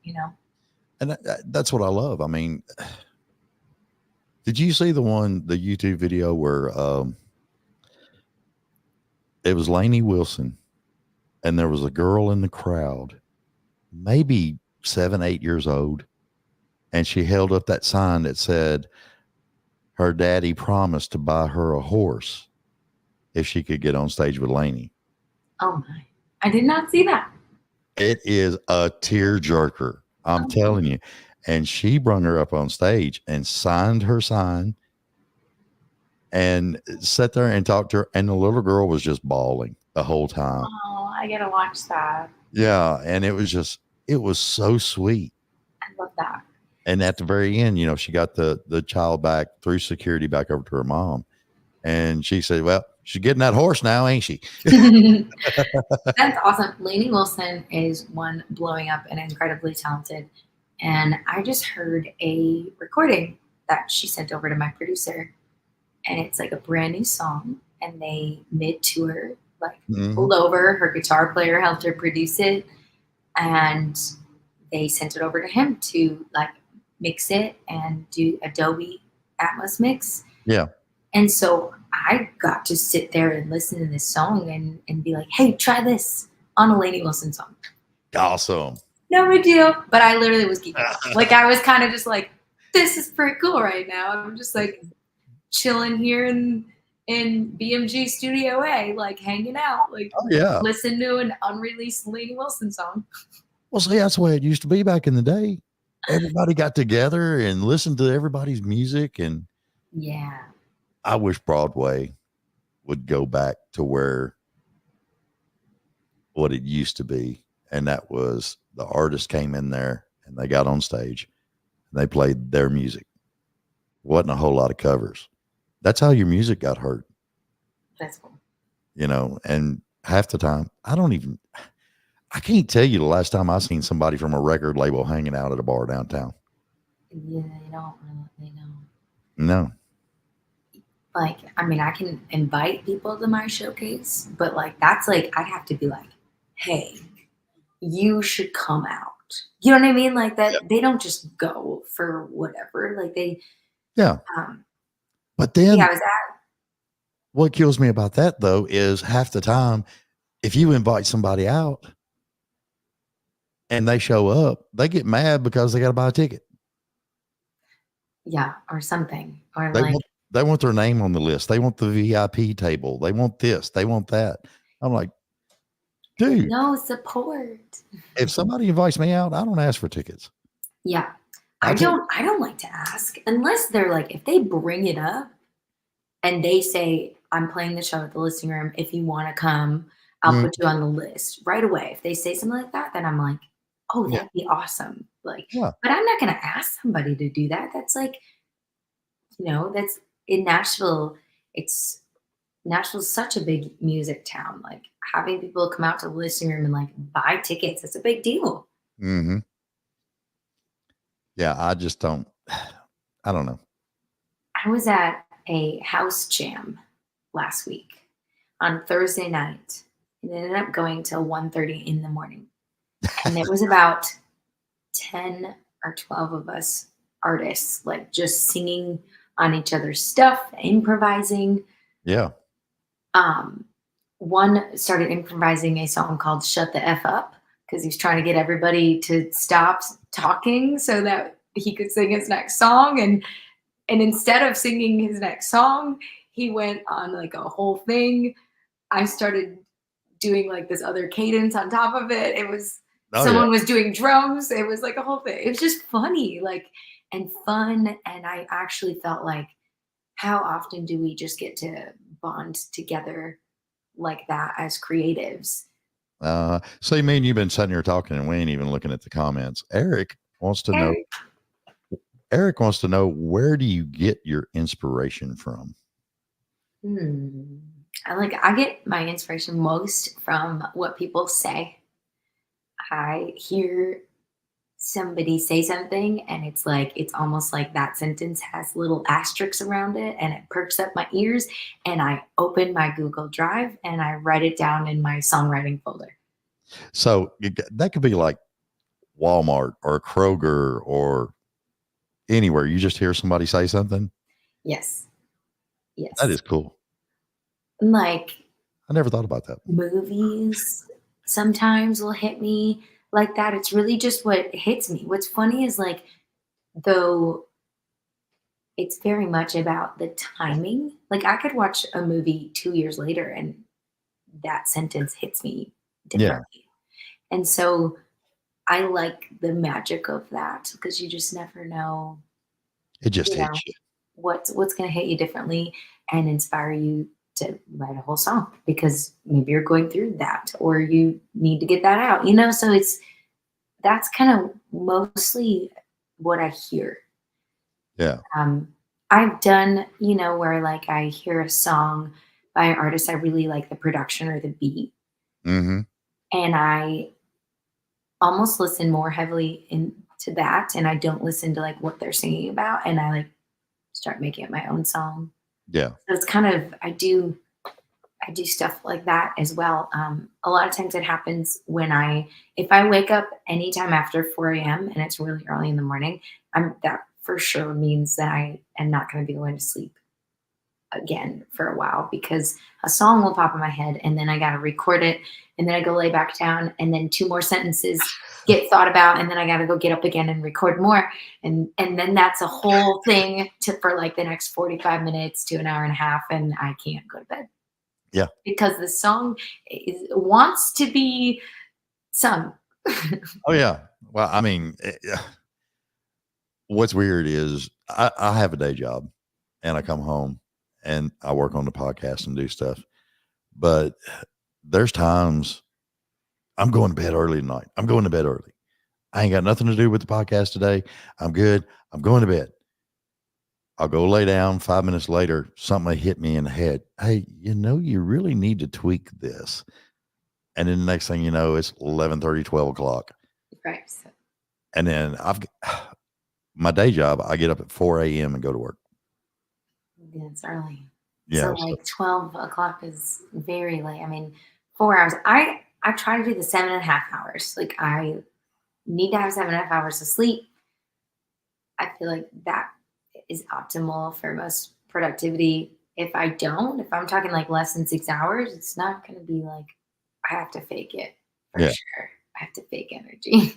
And that's what I love. I mean, did you see the YouTube video where it was Lainey Wilson and there was a girl in the crowd, maybe 7, 8 years old, and she held up that sign that said her daddy promised to buy her a horse if she could get on stage with Lainey. Oh my. I did not see that. It is a tearjerker. I'm telling you. And she brung her up on stage and signed her sign. and sat there and talked to her. And the little girl was just bawling the whole time. Oh, I gotta watch that. Yeah. And it was so sweet. I love that. And at the very end, she got the child back through security back over to her mom. And she said, well, she's getting that horse now, ain't she? That's awesome. Lainey Wilson is one blowing up and incredibly talented. And I just heard a recording that she sent over to my producer. And it's like a brand new song. And they mid-tour, like pulled over. Her guitar player helped her produce it. And they sent it over to him to like mix it and do Adobe Atmos mix. Yeah. And so I got to sit there and listen to this song and be like, hey, try this on a Lainey Wilson song. Awesome. No big deal. But I literally was geeking out. Like I was kind of just like, this is pretty cool right now. I'm just like chilling here in BMG Studio A, like hanging out, like listen to an unreleased Lainey Wilson song. Well, see, that's the way it used to be back in the day. Everybody got together and listened to everybody's music. And yeah, I wish Broadway would go back to what it used to be. And that was the artist came in there and they got on stage and they played their music. Wasn't a whole lot of covers. That's how your music got heard. That's cool. And half the time, I can't tell you the last time I seen somebody from a record label hanging out at a bar downtown. Yeah, they don't really know. No. Like, I mean, I can invite people to my showcase, but like, that's like, I'd have to be like, hey, you should come out. You know what I mean? Like that, They don't just go for whatever. Like but then I was at. What kills me about that though, is half the time, if you invite somebody out and they show up, they get mad because they got to buy a ticket. Yeah. Or something. Or they want their name on the list. They want the VIP table. They want this. They want that. I'm like, dude. No, support. If somebody invites me out, I don't ask for tickets. Yeah. I don't like to ask unless they're like, if they bring it up and they say, I'm playing the show at the listening room. If you want to come, I'll put you on the list right away. If they say something like that, then I'm like, oh, that'd be awesome. Like, but I'm not going to ask somebody to do that. That's like, that's in Nashville. Nashville's such a big music town. Like having people come out to the listening room and like buy tickets, it's a big deal. Mm-hmm. Yeah, I just don't. I don't know. I was at a house jam last week on Thursday night. It ended up going till 1:30 in the morning. And there was about 10 or 12 of us artists, like just singing on each other's stuff, improvising. Yeah. One started improvising a song called Shut the F Up because he's trying to get everybody to stop talking so that he could sing his next song. And instead of singing his next song, he went on like a whole thing. I started doing like this other cadence on top of it. It was someone was doing drums. It was like a whole thing. It was just funny, like, and fun. And I actually felt like, how often do we just get to bond together like that as creatives? So you mean you've been sitting here talking and we ain't even looking at the comments. Eric wants to know, where do you get your inspiration from? I get my inspiration most from what people say. I hear somebody say something and it's almost like that sentence has little asterisks around it and it perks up my ears, and I open my Google Drive and I write it down in my songwriting folder. So that could be like Walmart or Kroger or anywhere. You just hear somebody say something. Yes. That is cool. Like, I never thought about that. Movies sometimes will hit me like that. It's really just what hits me. What's funny is like, though it's very much about the timing. Like I could watch a movie 2 years later and that sentence hits me differently. Yeah. And so I like the magic of that because you just never know. It just hits you. What's going to hit you differently. and inspire you to write a whole song because maybe you're going through that or you need to get that out, So that's kind of mostly what I hear. Yeah. I've done, where like I hear a song by an artist, I really like the production or the beat, Mm-hmm. and I almost listen more heavily into that, and I don't listen to like what they're singing about, and I like start making up my own song. Yeah. So it's kind of I do stuff like that as well. A lot of times it happens if I wake up anytime after 4 a.m. and it's really early in the morning, that for sure means that I am not going to be going to sleep again for a while because a song will pop in my head and then I got to record it and then I go lay back down and then two more sentences get thought about and then I got to go get up again and record more and then that's a whole thing for like the next 45 minutes to an hour and a half and I can't go to bed. Yeah. Because the song wants to be sung. Oh yeah. Well, I mean, what's weird is I have a day job and I come home and I work on the podcast and do stuff, but there's times I'm going to bed early tonight. I'm going to bed early. I ain't got nothing to do with the podcast today. I'm good. I'm going to bed. I'll go lay down. 5 minutes later, something hit me in the head. Hey, you really need to tweak this. And then the next thing you know, it's 11:30, 12 o'clock. Right. And then my day job, I get up at 4 a.m. and go to work. Yeah, it's early. Yeah. So like 12 o'clock is very late. I mean, 4 hours. I try to do the 7.5 hours. Like I need to have 7.5 hours of sleep. I feel like that is optimal for most productivity. If I'm talking like less than 6 hours, it's not going to be like, I have to fake it for sure. I have to fake energy.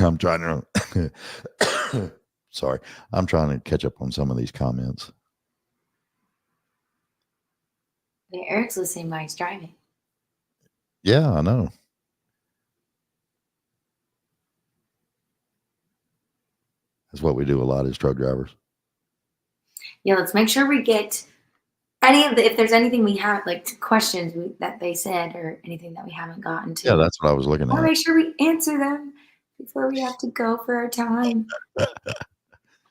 I'm trying to, sorry, I'm trying to catch up on some of these comments. Yeah, Eric's listening while he's driving. Yeah, I know. That's what we do a lot as truck drivers. Yeah, let's make sure we get if there's anything we have, like questions that they said or anything that we haven't gotten to. Yeah, that's what I was looking I want at. to make sure we answer them before we have to go for our time.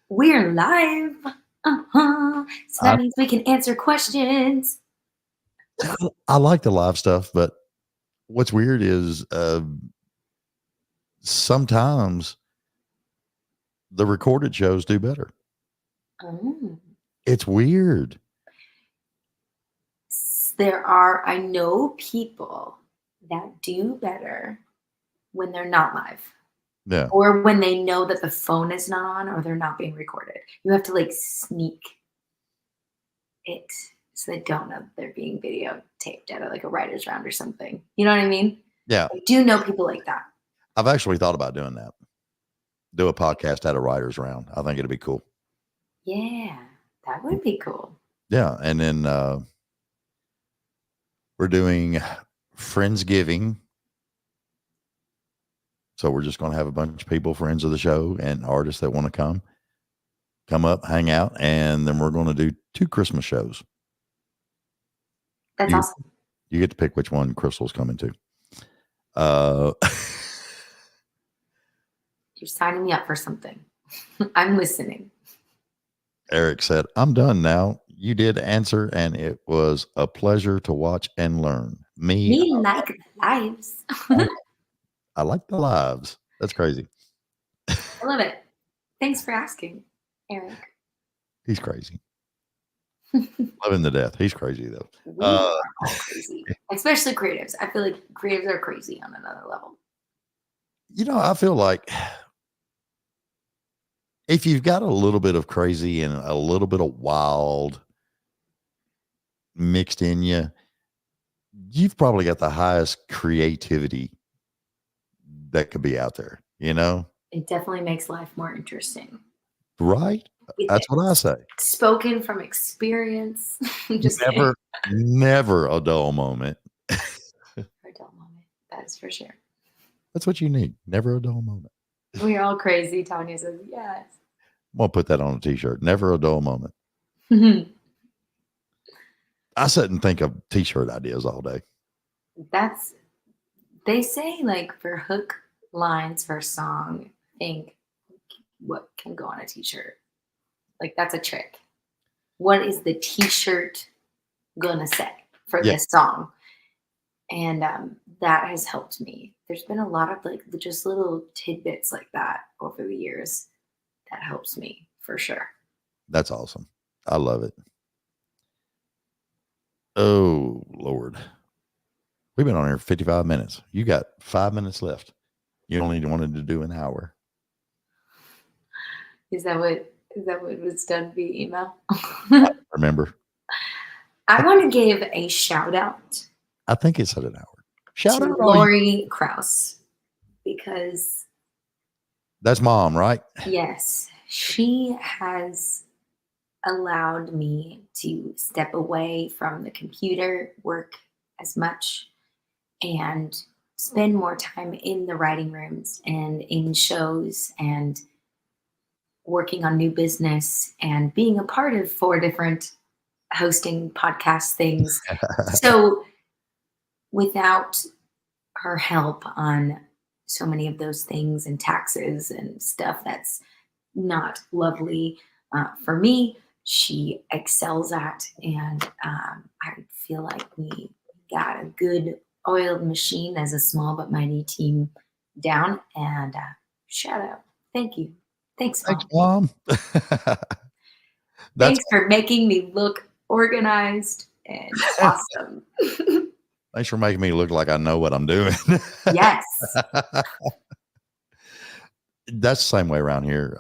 We're live. So that means we can answer questions. I like the live stuff, but what's weird is sometimes the recorded shows do better. Oh. It's weird. I know people that do better when they're not live. Yeah. Or when they know that the phone is not on or they're not being recorded. You have to like sneak it so they don't know they're being videotaped at like a writer's round or something. You know what I mean? Yeah. I do know people like that. I've actually thought about doing that. Do a podcast at a writer's round. I think it'd be cool. Yeah, that would be cool. Yeah. And then we're doing Friendsgiving. So we're just going to have a bunch of people, friends of the show and artists that want to come up, hang out. And then we're going to do 2 Christmas shows. That's awesome. You get to pick which one Crystal's coming to. You're signing me up for something. I'm listening. Eric said, I'm done now. You did answer, and it was a pleasure to watch and learn. Me like the lives. I like the lives. That's crazy. I love it. Thanks for asking, Eric. He's crazy. Love him to death. He's crazy, though. We are all crazy, especially creatives. I feel like creatives are crazy on another level. I feel like if you've got a little bit of crazy and a little bit of wild mixed in you, you've probably got the highest creativity that could be out there, It definitely makes life more interesting. Right? That's what I say. Spoken from experience. Just never a dull moment. A dull moment. That is for sure. That's what you need. Never a dull moment. We're all crazy. Tanya says, yes. I'm gonna put that on a t-shirt. Never a dull moment. I sit and think of t-shirt ideas all day. They say like for hook lines for a song, think what can go on a t-shirt. Like that's a trick. What is the t-shirt gonna say for Yeah. this song? And that has helped me. There's been a lot of like just little tidbits like that over the years that helps me for sure. That's awesome. I love it. Oh Lord. We've been on here 55 minutes. You got 5 minutes left. You only wanted to do an hour. Is that what was done via email? Remember? I want to give a shout out I think it's at an hour. Shout to out all you. Lori Kraus because That's mom, right? yes, she has allowed me to step away from the computer work as much and spend more time in the writing rooms and in shows and working on new business and being a part of 4 different hosting podcast things. So without her help on so many of those things and taxes and stuff that's not lovely for me, she excels at. And I feel like we got a good oiled machine as a small but mighty team down. And shout out. Thank you. Thanks, Mom. Thanks, mom. Thanks for making me look organized and awesome. Thanks for making me look like I know what I'm doing. Yes. That's the same way around here.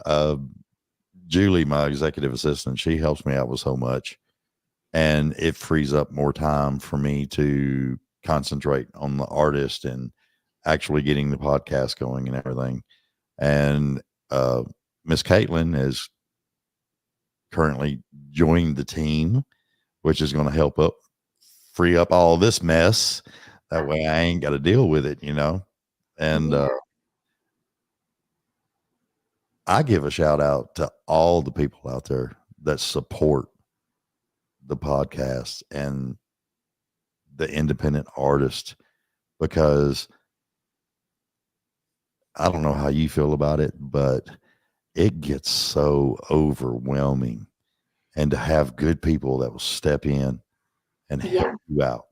Julie, my executive assistant, she helps me out with so much, and it frees up more time for me to concentrate on the artist and actually getting the podcast going and everything. And Miss Caitlin is currently joined the team, which is going to help free up all this mess. That way I ain't got to deal with it, And I give a shout out to all the people out there that support the podcast and the independent artist, because I don't know how you feel about it, but it gets so overwhelming. And to have good people that will step in and help you out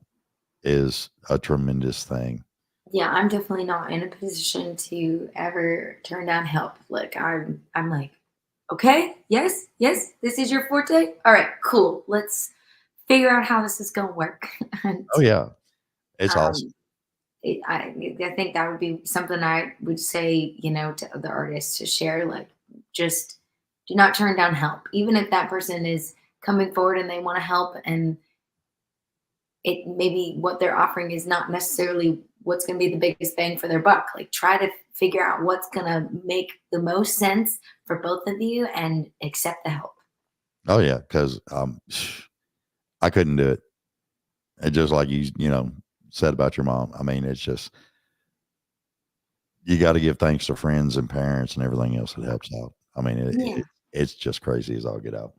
is a tremendous thing. Yeah, I'm definitely not in a position to ever turn down help. Like I'm like, okay, yes, this is your forte. All right, cool. Let's figure out how this is going to work. And, Oh yeah, it's awesome. I think that would be something I would say, to other artists to share. Like, just do not turn down help, even if that person is coming forward and they want to help, and it maybe what they're offering is not necessarily what's going to be the biggest bang for their buck. Like, try to figure out what's going to make the most sense for both of you and accept the help. Oh yeah, because I couldn't do it. And just like you said about your mom, I mean, it's just, you got to give thanks to friends and parents and everything else that helps out. I mean, it's just crazy as all get out.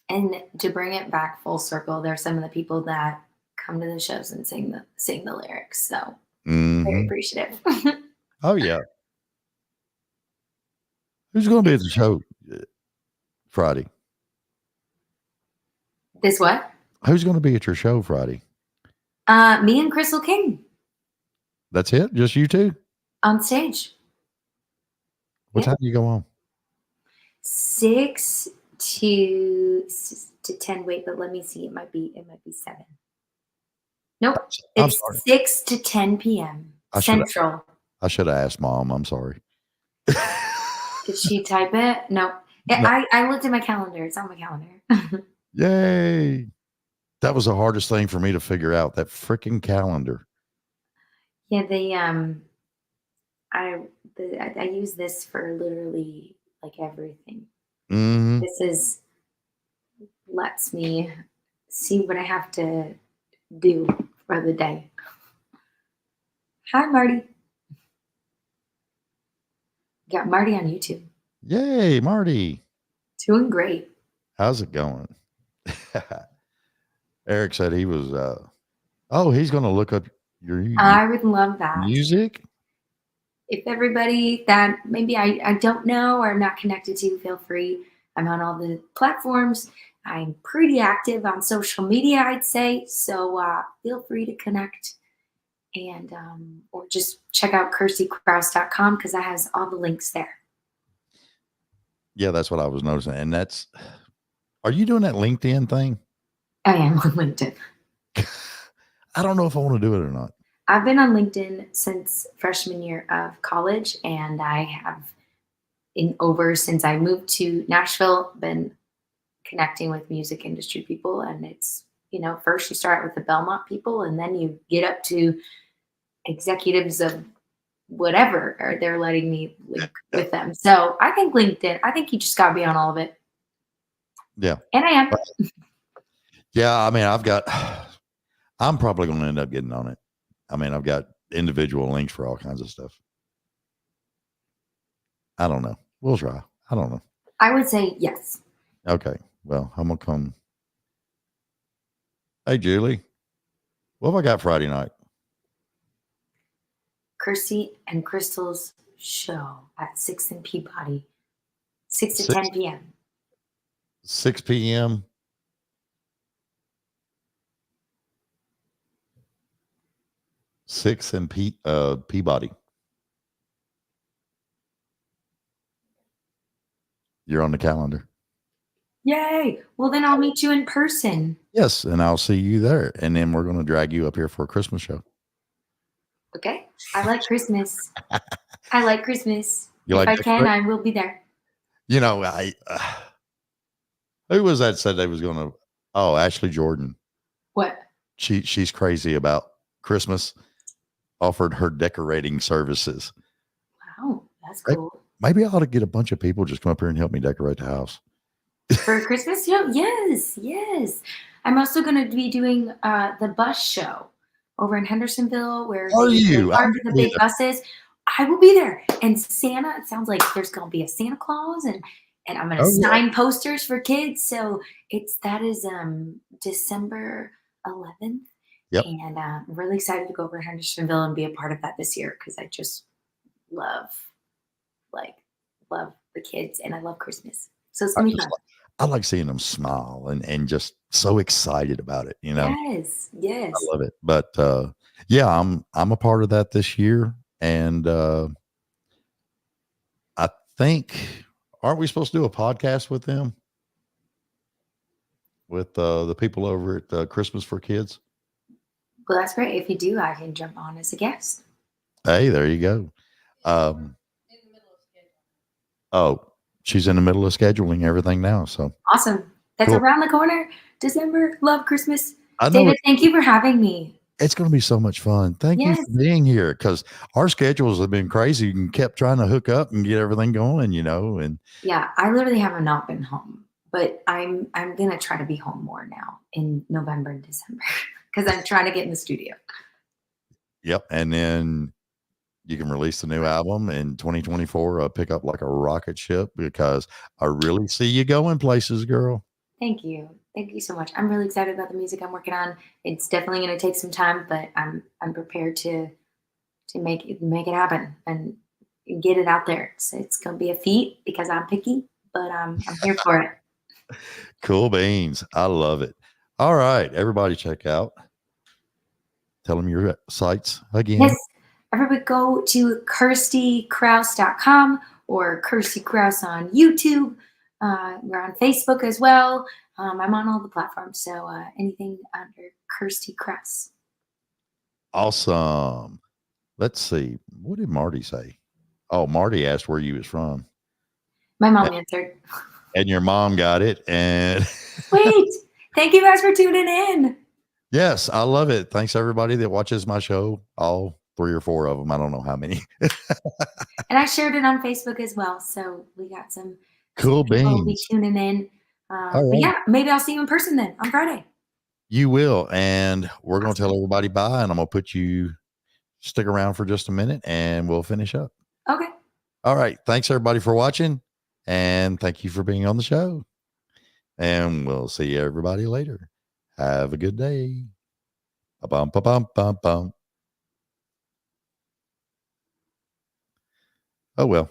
And to bring it back full circle, there's some of the people that come to the shows and sing the lyrics. So very appreciative. Oh yeah. Who's going to be at the show Friday? This what? Who's going to be at your show Friday? Me and Crystal King. That's it? Just you two? On stage. What time do you go on? 6 to 10. Wait, but let me see. It might be 7. Nope. It's 6 to 10 p.m. Central. I should have asked Mom. I'm sorry. Did she type it? No. I looked at my calendar. It's on my calendar. Yay. That was the hardest thing for me to figure out, that freaking calendar. Yeah, I use this for literally like everything. Mm-hmm. This lets me see what I have to do for the day. Hi, Marty. Got Marty on YouTube. Yay, Marty. Doing great. How's it going? Eric said he was, he's going to look up your I would love that. music. If everybody that maybe I don't know or I'm not connected to, feel free. I'm on all the platforms. I'm pretty active on social media, I'd say. So feel free to connect and or just check out KirstieKraus.com because that has all the links there. Yeah, that's what I was noticing. And are you doing that LinkedIn thing? I am on LinkedIn. I don't know if I want to do it or not. I've been on LinkedIn since freshman year of college, and I have since I moved to Nashville, been connecting with music industry people. And it's, first you start with the Belmont people and then you get up to executives of whatever, or they're letting me link with them. So I think LinkedIn, I think you just got to be on all of it. Yeah. And I am. Yeah. I mean, I'm probably going to end up getting on it. I mean, I've got individual links for all kinds of stuff. I don't know. We'll try. I don't know. I would say yes. Okay. Well, I'm going to come. Hey, Julie, what have I got Friday night? Kirstie and Crystal's show at 6 in Peabody, 6 to 10 p.m. 6 p.m. Six in Peabody. You're on the calendar. Yay! Well, then I'll meet you in person. Yes, and I'll see you there. And then we're going to drag you up here for a Christmas show. Okay. I like Christmas. I like Christmas. You if like I can, I will be there. You know, who was that said they was going to? Oh, Ashley Jordan. What? She's crazy about Christmas. Offered her decorating services. Wow, that's cool. Maybe I ought to get a bunch of people just come up here and help me decorate the house. For Christmas? Yes. I'm also going to be doing the bus show over in Hendersonville where they park the big buses. I will be there. And Santa, it sounds like there's going to be a Santa Claus and I'm going to sign posters for kids. So that is December 11th. Yep. And I'm really excited to go over to Hendersonville and be a part of that this year because I just love the kids and I love Christmas. So it's going to be fun. I like seeing them smile and just so excited about it, Yes. I love it. But yeah, I'm a part of that this year. And I think, aren't we supposed to do a podcast with them? With the people over at Christmas for Kids? Well, that's great. If you do, I can jump on as a guest. Hey, there you go. She's in the middle of scheduling everything now. So awesome. That's cool. Around the corner. December. Love Christmas. David, thank you for having me. It's going to be so much fun. Thank you for being here because our schedules have been crazy and kept trying to hook up and get everything going, and yeah, I literally have not been home, but I'm going to try to be home more now in November and December because I'm trying to get in the studio. Yep. And then you can release the new album in 2024, pick up like a rocket ship because I really see you going places, girl. Thank you. Thank you so much. I'm really excited about the music I'm working on. It's definitely going to take some time, but I'm prepared to make it happen and get it out there. So it's going to be a feat because I'm picky, but I'm here for it. Cool beans. I love it. All right, everybody check out. Tell them your sites again. Yes. Everybody go to KirstieKraus.com or Kirstie Kraus on YouTube. We're on Facebook as well. I'm on all the platforms. So anything under Kirstie Kraus. Awesome. Let's see. What did Marty say? Oh, Marty asked where you was from. My mom answered. And your mom got it. And wait, thank you guys for tuning in. Yes, I love it. Thanks everybody that watches my show. All 3 or 4 of them. I don't know how many. And I shared it on Facebook as well. So we got some cool beans. People will be tuning in. But yeah, maybe I'll see you in person then on Friday. You will. And we're going to tell everybody bye. And I'm going to put you, stick around for just a minute and we'll finish up. Okay. All right. Thanks everybody for watching. And thank you for being on the show. And we'll see everybody later. Have a good day. Ba-bum, ba-bum, bum, bum. Oh, well.